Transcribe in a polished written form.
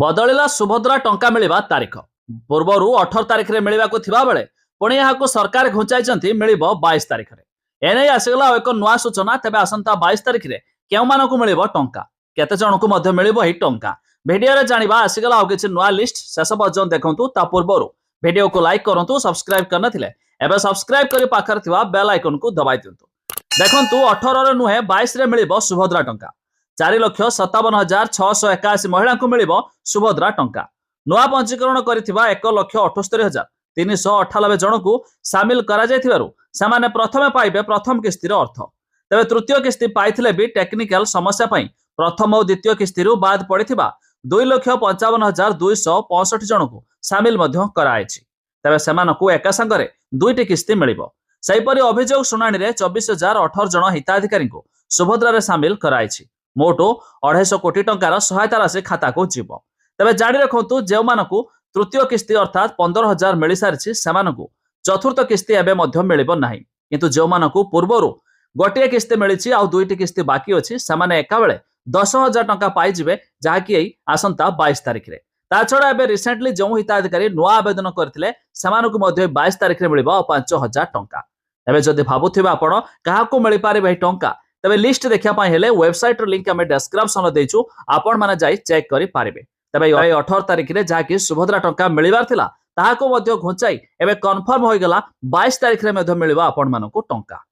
बदलिला सुभद्रा टंका मिलिबा तारीख पूर्वर 18 तारीख रे मिलिबाकु थिबा बेले पुणी यहां सरकार घुंचाई मिलिबो 22 तारीख रे एने आसीगला एक नुआ सूचना। तेबे आसंता 22 तारीख रे केउ मानकु मिलिबो टंका केते जनकु मध्ये मिलिबो ही टंका वीडियो रे जानिबा आसीगला आ किछि नुआ लिस्ट शेष पर्यंत देखंतु। ता पूर्वर वीडियो को लाइक करंतु, सब्सक्राइब करन थिले एबे सब्सक्राइब करी पाखर थिबा बेल आइकन को दबाइ दियंतु। देखंतु 18 रे नुहे 22 रे मिलिबो सुभद्रा टंका 4,57,681 महिला को मिलिबो सुभद्रा टंका। नुआ पंजीकरण करिथिबा 1,78,398 जन को सामिल करा जायथिबारु सामाने प्रथमे पाइबे प्रथम किस्तीर अर्थ। तबे तृतीय किस्ती पाइथिले भी टेक्निकल समस्या पई प्रथम और द्वितीय किस्तीरु बाद पड़िथिबा 2,55,265 जन को सामिल मध्य करायछि। तबे सेमानकु एका संगरे दुईटी किस्ती मिलिबो। सेहिपरि अभियोग शुणाणी रे 24,018 जन हिताधिकारी को सुभद्रा रे सामिल करायछि। मोट 250 कोटी टंकार सहायता राशि खाता को जीव। तबे जारी रखंतु जेउ मानकु तृतीय किस्ती अर्थात 15,000 मिली सारिछि सेमानकु चतुर्थ किस्ती एबे मध्य मिलिबो नाही। किंतु जेउ मानकु पूर्वरु गोटिए किस्ती मिलिछि आ दुईटी किस्ती बाकी अछि सेमाने एका बेले 10,000 टंका पाइ जिवे जाहाकि एई आसंता 22 तारिख रे। ता छडा एबे रिसेंटली जो हिताधिकारी नुआ आवेदन करथिले सेमानकु मध्य 22 तारिख रे मिलिबो 5,000 टंका। एबे जदि भाबुथिबा आपण काहाकु मिलि पारिबे ही टंका तबे लिस्ट देखिया पाए हेले वेबसाइट रो लिंक हमें डिस्क्रिप्शन देइछु, आपण माने जाई चेक करि पारिबे। तबे 18 तारिख रे जाकी सुभद्रा टंका मिलिबार थिला ताहाको मध्य घुंचाई एबे कंफर्म होई गेला 22 तारिख रे मध्य मिलिबा आपण मानको टंका।